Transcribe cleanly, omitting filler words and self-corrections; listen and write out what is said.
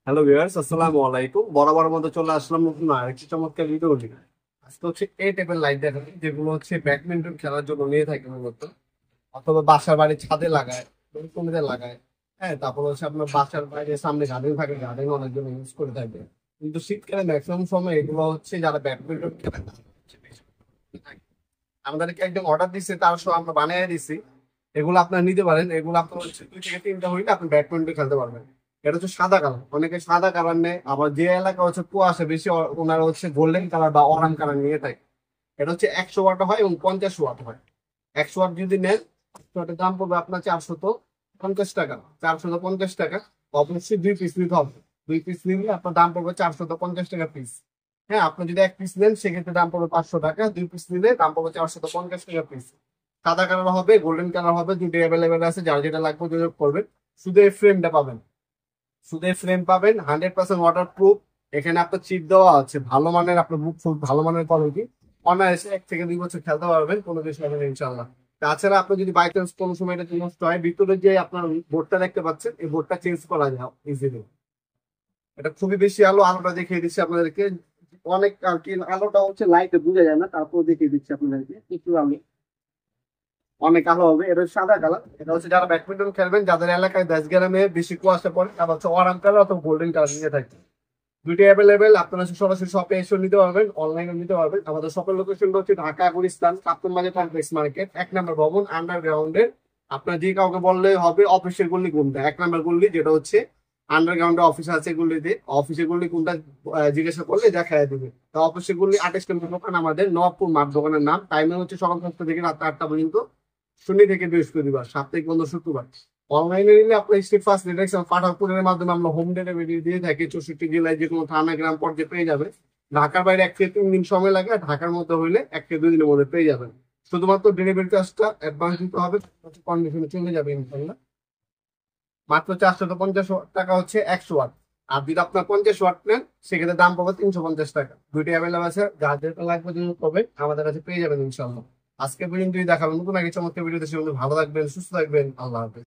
Hello viewers, আসসালামু আলাইকুম। বরাবর মতো চলে আসলাম নতুন আরেকটি চমৎকার ভিডিও নিয়ে। আজকে হচ্ছে এই টাইপের লাইট দেখাবো যেগুলো হচ্ছে ব্যাডমিন্টন খেলার জন্য নিয়ে থাকে মূলত, অথবা বাসার বাড়ির ছাদে লাগায়, বেলকনিতে লাগায়। হ্যাঁ, তারপর হচ্ছে আপনার বাসার বাইরে সামনে গার্ডেন থাকে, গার্ডেন অনেকজন ইউজ করে থাকে। কিন্তু শীতকালে ম্যাক্সিমাম সময় এগুলো হচ্ছে যারা ব্যাডমিন্টন খেলে তারা হচ্ছে বেশি থাকে। আমাদেরকে একদম অর্ডার দিচ্ছে, তার সহ আমরা বানিয়ে দিচ্ছি। এগুলো আপনারা নিতে পারেন। এগুলো আপনার হচ্ছে 2 থেকে 3টা হইলে আপনি ব্যাডমিন্টন খেলতে পারবেন। এটা হচ্ছে সাদা কালার, অনেকে সাদা কালার নেয়, আবার যে এলাকা হচ্ছে কুয়াশা বেশি ওনারা হচ্ছে গোল্ডেন কালার বা অরেঞ্জ কালার নিয়ে থাকে। এটা হচ্ছে 100 ওয়াট হয় এবং 50 ওয়াট হয়। 100 ওয়াট যদি নেন, 100 ওয়াটের দাম পড়বে আপনার 450 টাকা। 450 টাকা। অবশ্যই 2 পিস নিতে হবে। 2 পিস নিলে আপনার দাম পড়বে 450 টাকা পিস। হ্যাঁ, আপনি যদি 1 পিস নেন সেক্ষেত্রে দাম পড়বে 500 টাকা। 2 পিস নিলে দাম পড়বে 450 টাকা পিস। সাদা কালার হবে, গোল্ডেন কালার হবে, দুটো অ্যাভেলেবেল আছে, যার যেটা লাগবে যোগাযোগ করবেন। শুধু এই ফ্রেমটা পাবেন। শুধু এই ফ্রেম পাবেন, 100% ওয়াটার প্রুফ। এখানে আপনার চিপ দেওয়া আছে ভালো মানের, আপনার বুক ফুল ভালো মানের কোয়ালিটি। অনায়াসে 1 থেকে 2 বছর খেলতে পারবেন, কোনো কিছু হবে না ইনশাল্লাহ। তাছাড়া আপনি যদি বাই চান্স কোনো সময় এটা নষ্ট হয়, ভিতরে যে আপনার বোর্ডটা দেখতে পাচ্ছেন, এই বোর্ডটা চেঞ্জ করা যায় ইজিলি। এটা খুবই বেশি আলো, আলোটা দেখিয়ে দিচ্ছি আপনাদেরকে। অনেক আর কি আলোটা হচ্ছে লাইটে বোঝা যায় না, তারপর দেখিয়ে দিচ্ছি আপনাদেরকে একটু আমি। অনেক আলো হবে। এটা হচ্ছে সাদা কালার। এটা হচ্ছে যারা ব্যাডমিন্টন খেলবেন, যাদের এলাকায় 10 গ্রামে বেশি কুয়াশা পড়ে, তারা হচ্ছে অরেঞ্জ কালার অথবা গোল্ডেন কালার নিয়ে থাকে। দুইটা অ্যাভেলেবেল, আপনারা সরাসরি শপে এসে নিতে পারবেন, অনলাইনে নিতে পারবেন। আমাদের শপের লোকেশনটা হচ্ছে ঢাকা গুলিস্তান কাপ্তান বাজার কমপ্লেক্স মার্কেট, 1 নম্বর ভবন, আন্ডারগ্রাউন্ডে। আপনার যে কাউকে বললে হবে অফিসের গল্লি কোনটা, 1 নম্বর গল্লি যেটা হচ্ছে আন্ডারগ্রাউন্ডে অফিস আছে গল্লিতে, অফিসের গল্লি কোনটা জিজ্ঞাসা করলে দেখাই দিবে। তো অফিসের গল্লি 28 নম্বর দোকান আমাদের, নবাবপুর মাঠ দোকানের নাম। টাইমে হচ্ছে সকাল 10টা থেকে রাত 8টা পর্যন্ত, শনি থেকে বৃহস্পতিবার, সাপ্তাহিক বন্ধ শুক্রবার। অনলাইনে নিলে আপনার স্ট্রিট ফাস্ট ডিরেকশন পাঠাকুরের মাধ্যমে আমরা হোম ডেলিভারি দিয়ে থাকি। 64 জেলায় যে কোনো থানা গ্রাম পর্যায়ে পেয়ে যাবে। ঢাকার বাইরে 1 থেকে 3 দিন সময় লাগে, আর ঢাকার মধ্যে হইলে 1 থেকে 2 দিনের মধ্যে পেয়ে যাবেন। শুধুমাত্র ডেলিভারি চার্জটা অ্যাডভান্স দিতে হবে, কন্ডিশনে চলে যাবে ইনশাল্লাহ। মাত্র 450 টাকা হচ্ছে 100 ওয়াট। আর যদি আপনার 50 ওয়াট নেন সেক্ষেত্রে দাম পাবে 350 টাকা। দুইটি অ্যাভেলেবল আছে, যার যেটা লাগবে যদি হবে আমাদের কাছে পেয়ে যাবেন ইনশাল্লাহ। আজকে পর্যন্ত দেখাবেন নতুন আগে চমৎকার ভিডিওতে। সে ভালো থাকবেন, সুস্থ থাকবেন, আল্লাহ হাফেজ।